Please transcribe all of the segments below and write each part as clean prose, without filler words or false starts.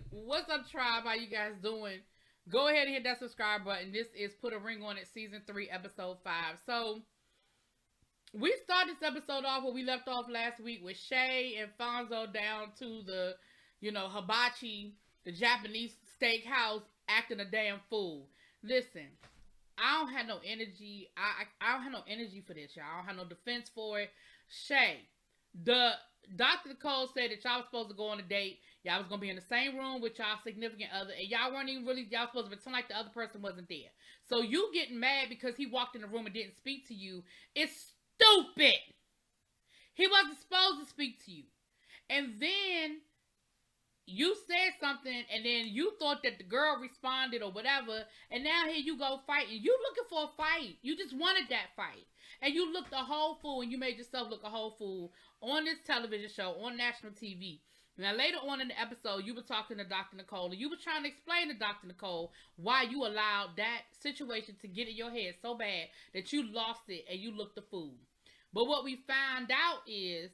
What's up, tribe? How you guys doing? Go ahead and hit that subscribe button. This is Put a Ring on It, Season 3, Episode 5. So, we start this episode off where we left off last week with Shay and Fonzo down to the, hibachi, the Japanese steakhouse, acting a damn fool. Listen, I don't have no energy. I don't have no energy for this, y'all. I don't have no defense for it. Shay, the Dr. Nicole said that y'all was supposed to go on a date. Y'all was gonna be in the same room with y'all significant other, and y'all weren't even really. Y'all supposed to pretend like the other person wasn't there. So you getting mad because he walked in the room and didn't speak to you? It's stupid. He wasn't supposed to speak to you, and then you said something, and then you thought that the girl responded or whatever, and now here you go fighting. You looking for a fight. You just wanted that fight. And you looked a whole fool, and you made yourself look a whole fool on this television show, on national TV. Now, later on in the episode, you were talking to Dr. Nicole, and you were trying to explain to Dr. Nicole why you allowed that situation to get in your head so bad that you lost it and you looked a fool. But what we found out is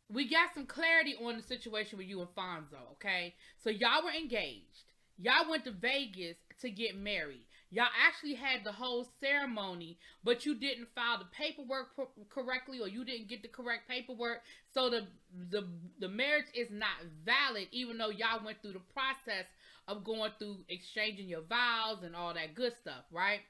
we got some clarity on the situation with you and Fonzo, okay? So y'all were engaged. Y'all went to Vegas to get married. Y'all actually had the whole ceremony, but you didn't file the paperwork correctly, or you didn't get the correct paperwork. So the marriage is not valid, even though y'all went through the process of going through exchanging your vows and all that good stuff, right?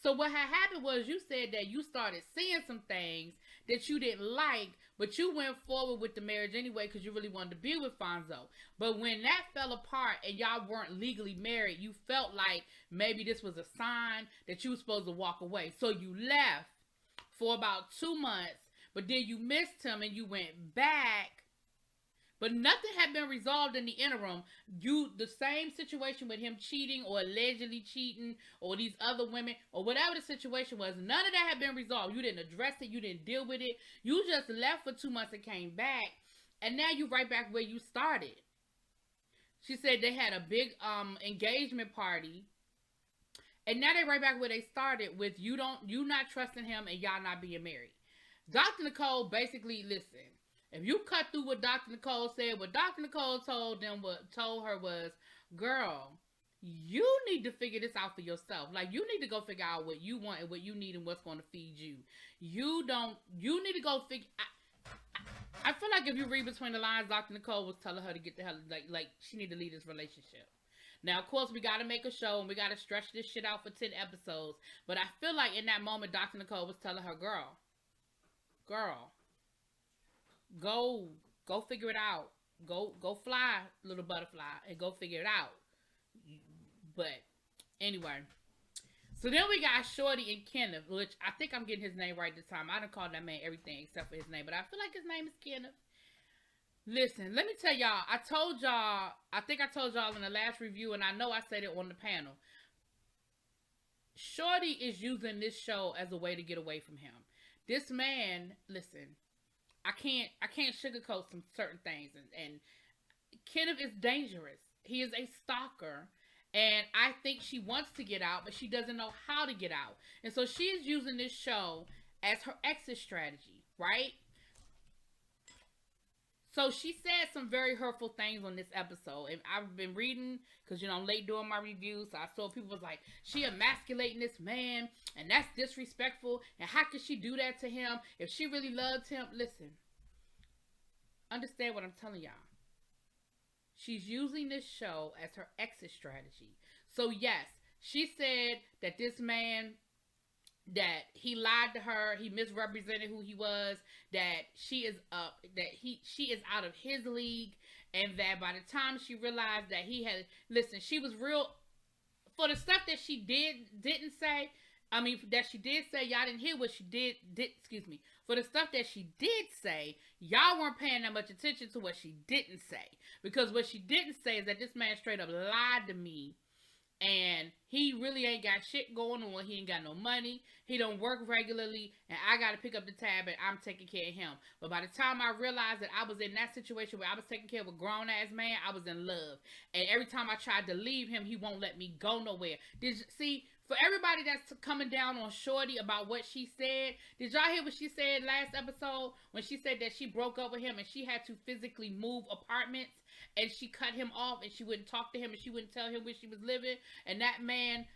So what had happened was you said that you started seeing some things that you didn't like, but you went forward with the marriage anyway because you really wanted to be with Fonzo. But when that fell apart and y'all weren't legally married, you felt like maybe this was a sign that you were supposed to walk away. So you left for about 2 months, but then you missed him and you went back. But nothing had been resolved in the interim. The same situation with him cheating or allegedly cheating or these other women or whatever the situation was, none of that had been resolved. You didn't address it. You didn't deal with it. You just left for 2 months and came back. And now you right back where you started. She said they had a big engagement party. And now they right back where they started with you not trusting him and y'all not being married. Dr. Nicole basically, listen. If you cut through what Dr. Nicole said, what Dr. Nicole told her was, girl, you need to figure this out for yourself. Like, you need to go figure out what you want and what you need and what's going to feed you. You need to go figure. I feel like if you read between the lines, Dr. Nicole was telling her to get the hell, like she need to leave this relationship. Now, of course, we got to make a show and we got to stretch this shit out for 10 episodes. But I feel like in that moment, Dr. Nicole was telling her, girl, Go figure it out. Go fly, little butterfly, and go figure it out. But anyway, so then we got Shorty and Kenneth, which I think I'm getting his name right this time. I done called that man everything except for his name, but I feel like his name is Kenneth. Listen, let me tell y'all. I think I told y'all in the last review, and I know I said it on the panel. Shorty is using this show as a way to get away from him. This man, listen. I can't sugarcoat some certain things, and Kenneth is dangerous. He is a stalker, and I think she wants to get out, but she doesn't know how to get out. And so she is using this show as her exit strategy, right? So she said some very hurtful things on this episode, and I've been reading because I'm late doing my reviews. So I saw people was like, she emasculating this man, and that's disrespectful. And how could she do that to him if she really loved him? Listen, understand what I'm telling y'all. She's using this show as her exit strategy. So yes, she said that this man, that he lied to her, he misrepresented who he was, that she is out of his league, and that by the time she realized that she was real for the stuff that she didn't say. I mean, that she did say, y'all didn't hear what she did. Excuse me. For the stuff that she did say, y'all weren't paying that much attention to what she didn't say, because what she didn't say is that this man straight up lied to me. And he really ain't got shit going on. He ain't got no money. He don't work regularly. And I got to pick up the tab and I'm taking care of him. But by the time I realized that I was in that situation where I was taking care of a grown-ass man, I was in love. And every time I tried to leave him, he won't let me go nowhere. See, For everybody that's coming down on Shorty about what she said, did y'all hear what she said last episode when she said that she broke up with him and she had to physically move apartments and she cut him off and she wouldn't talk to him and she wouldn't tell him where she was living, and that man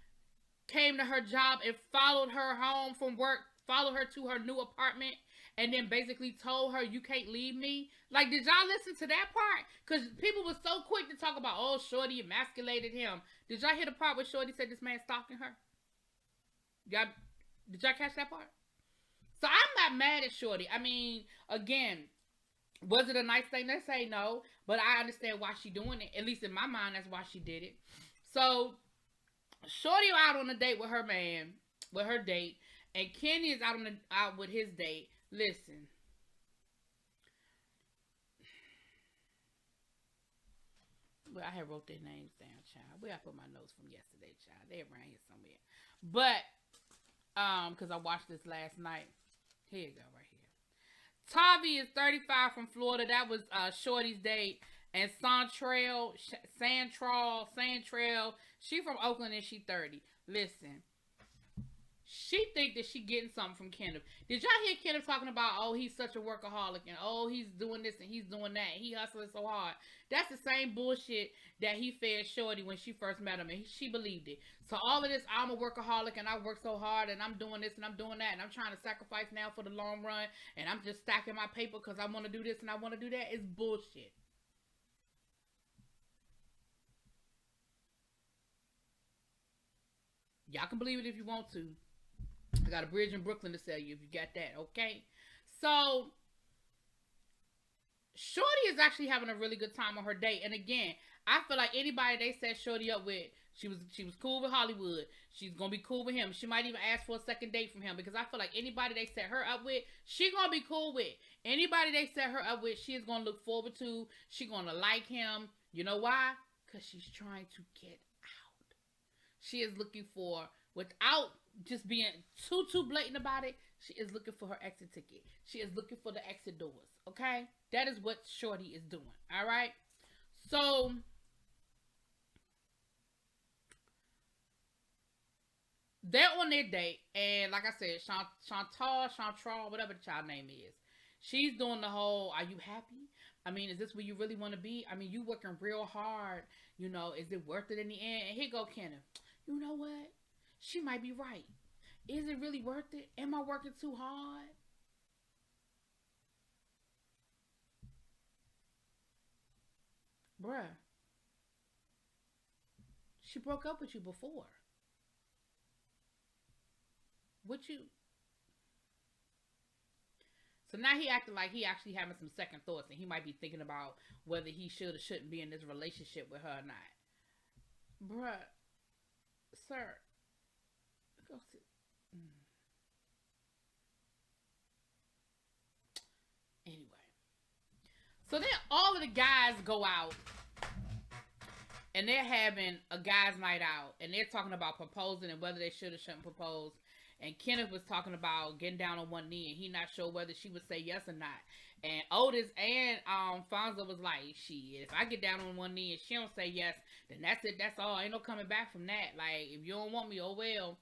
came to her job and followed her home from work, followed her to her new apartment, and then basically told her, you can't leave me? Like, did y'all listen to that part? Because people were so quick to talk about, oh, Shorty emasculated him. Did y'all hear the part where Shorty said this man stalking her? Did y'all catch that part? So I'm not mad at Shorty. I mean, again, was it a nice thing? Let's say no, but I understand why she doing it. At least in my mind, that's why she did it. So Shorty out on a date with her man, with her date, and Kenny is out with his date. Listen. Well, I had wrote their names down, child. Where I put my notes from yesterday, child. They're around here somewhere. But, because I watched this last night. Here you go, right here. Tavi is 35 from Florida. That was Shorty's date. And Santrell, she from Oakland and she 30. Listen. She think that she getting something from Kenneth. Did y'all hear Kenneth talking about, oh, he's such a workaholic and oh, he's doing this and he's doing that and he hustling so hard? That's the same bullshit that he fed Shorty when she first met him, and she believed it. So all of this, I'm a workaholic and I work so hard and I'm doing this and I'm doing that and I'm trying to sacrifice now for the long run and I'm just stacking my paper because I want to do this and I want to do that, is bullshit. Y'all can believe it if you want to. I got a bridge in Brooklyn to sell you if you got that, okay? So, Shorty is actually having a really good time on her date. And again, I feel like anybody they set Shorty up with, she was cool with Hollywood. She's going to be cool with him. She might even ask for a second date from him because I feel like anybody they set her up with, she going to be cool with. Anybody they set her up with, she is going to look forward to. She going to like him. You know why? Because she's trying to get out. She is looking for, without just being too blatant about it, she is looking for her exit ticket. She is looking for the exit doors. Okay? That is what Shorty is doing. Alright? So, they're on their date, and like I said, Chantal, whatever the child name is, she's doing the whole, are you happy? I mean, is this where you really want to be? I mean, you working real hard. You know, is it worth it in the end? And here go Kenneth. You know what? She might be right. Is it really worth it? Am I working too hard? Bruh. She broke up with you before. What you... So now he acting like he actually having some second thoughts and he might be thinking about whether he should or shouldn't be in this relationship with her or not. Bruh. Sir. Go sit. Anyway. So then all of the guys go out and they're having a guys' night out and they're talking about proposing and whether they should or shouldn't propose. And Kenneth was talking about getting down on one knee and he not sure whether she would say yes or not. And Otis and Fonzo was like, shit, if I get down on one knee and she don't say yes, then that's it, that's all. Ain't no coming back from that. Like, if you don't want me, oh well.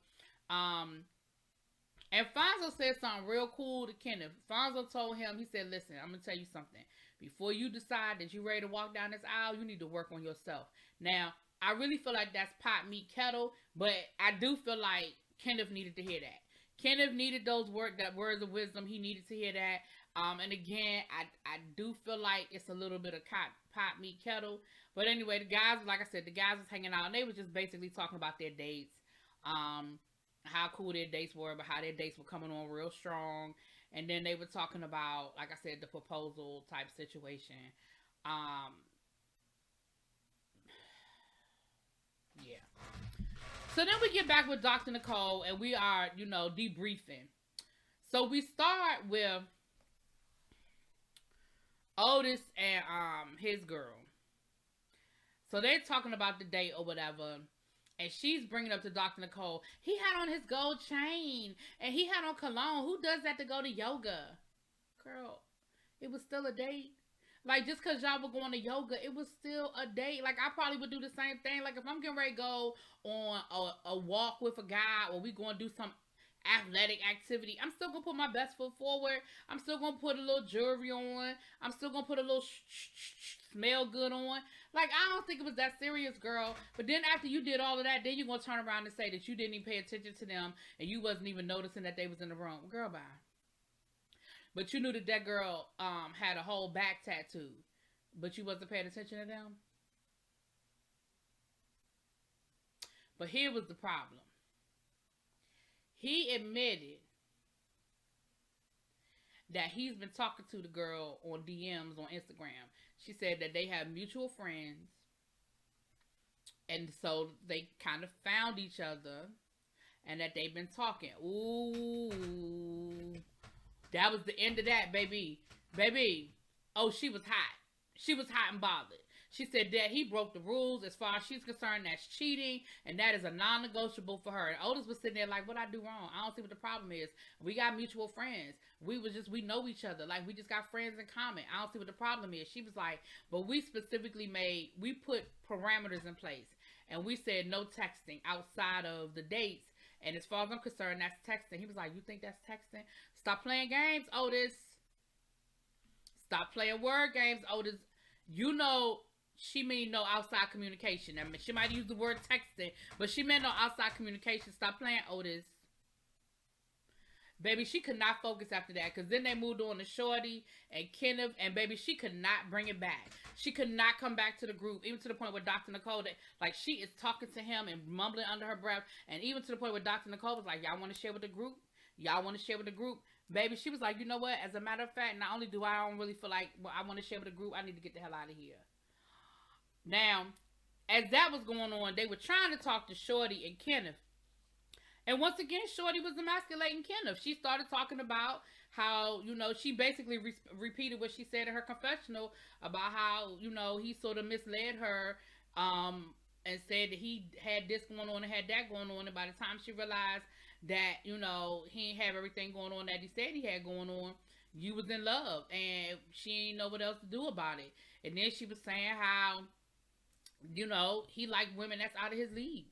And Fonzo said something real cool to Kenneth. Fonzo told him, he said, listen, I'm going to tell you something. Before you decide that you're ready to walk down this aisle, you need to work on yourself. Now, I really feel like that's pot, meat, kettle, but I do feel like Kenneth needed to hear that. Kenneth needed those words of wisdom. He needed to hear that. And again, I do feel like it's a little bit of pot, meat, kettle. But anyway, the guys, like I said, the guys was hanging out and they were just basically talking about their dates. How cool their dates were, but how their dates were coming on real strong. And then they were talking about, like I said, the proposal type situation. Yeah. So then we get back with Dr. Nicole and we are, debriefing. So we start with Otis and his girl. So they're talking about the date or whatever. And she's bringing up to Dr. Nicole, he had on his gold chain and he had on cologne. Who does that to go to yoga? Girl, it was still a date. Like, just because y'all were going to yoga, it was still a date. Like, I probably would do the same thing. Like, if I'm getting ready to go on a walk with a guy, or we going to do some athletic activity, I'm still going to put my best foot forward. I'm still going to put a little jewelry on. I'm still going to put a little smell good on. Like, I don't think it was that serious, girl. But then after you did all of that, then you're going to turn around and say that you didn't even pay attention to them and you wasn't even noticing that they was in the room. Girl, bye. But you knew that that girl had a whole back tattoo, but you wasn't paying attention to them. But here was the problem. He admitted that he's been talking to the girl on DMs on Instagram. She said that they have mutual friends, and so they kind of found each other, and that they've been talking. Ooh. That was the end of that, baby. Baby. Oh, she was hot. She was hot and bothered. She said that he broke the rules. As far as she's concerned, that's cheating, and that is a non-negotiable for her. And Otis was sitting there like, what I do wrong? I don't see what the problem is. We got mutual friends. We know each other. Like, we just got friends in common. I don't see what the problem is. She was like, but we specifically we put parameters in place, and we said no texting outside of the dates. And as far as I'm concerned, that's texting. He was like, you think that's texting? Stop playing games, Otis. Stop playing word games, Otis. You know she mean no outside communication. I mean, she might use the word texting, but she meant no outside communication. Stop playing, Otis. Baby, she could not focus after that, because then they moved on to Shorty and Kenneth, and baby, she could not bring it back. She could not come back to the group, even to the point where Dr. Nicole, like, she is talking to him and mumbling under her breath, and even to the point where Dr. Nicole was like, y'all want to share with the group? Y'all want to share with the group? Baby, she was like, you know what? As a matter of fact, not only do I don't really feel like I want to share with the group, I need to get the hell out of here. Now, as that was going on, they were trying to talk to Shorty and Kenneth. And once again, Shorty was emasculating Kenneth. She started talking about how, she basically repeated what she said in her confessional about how, he sort of misled her and said that he had this going on and had that going on. And by the time she realized that, he didn't have everything going on that he said he had going on, you was in love. And she didn't know what else to do about it. And then she was saying how, he liked women that's out of his league.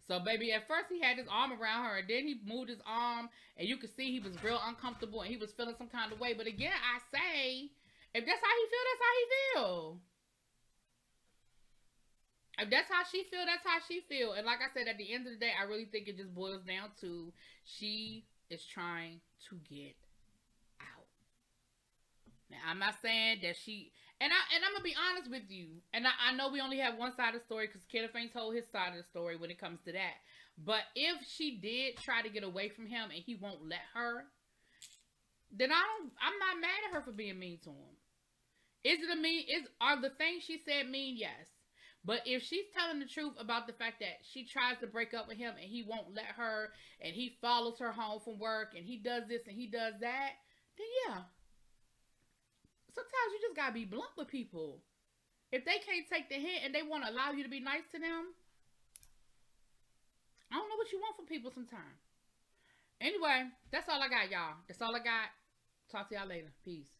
So, baby, at first he had his arm around her, and then he moved his arm, and you could see he was real uncomfortable, and he was feeling some kind of way. But again, I say, if that's how he feel, that's how he feel. If that's how she feel, that's how she feel. And like I said, at the end of the day, I really think it just boils down to she is trying to get out. Now, I'm not saying that she... And I'm going to be honest with you. And I know we only have one side of the story because Kenneth ain't told his side of the story when it comes to that. But if she did try to get away from him and he won't let her, then I'm not mad at her for being mean to him. Are the things she said mean? Yes. But if she's telling the truth about the fact that she tries to break up with him and he won't let her, and he follows her home from work and he does this and he does that, then yeah. Sometimes you just gotta be blunt with people. If they can't take the hint and they want to allow you to be nice to them, I don't know what you want from people sometimes. Anyway, that's all I got, y'all. That's all I got. Talk to y'all later. Peace.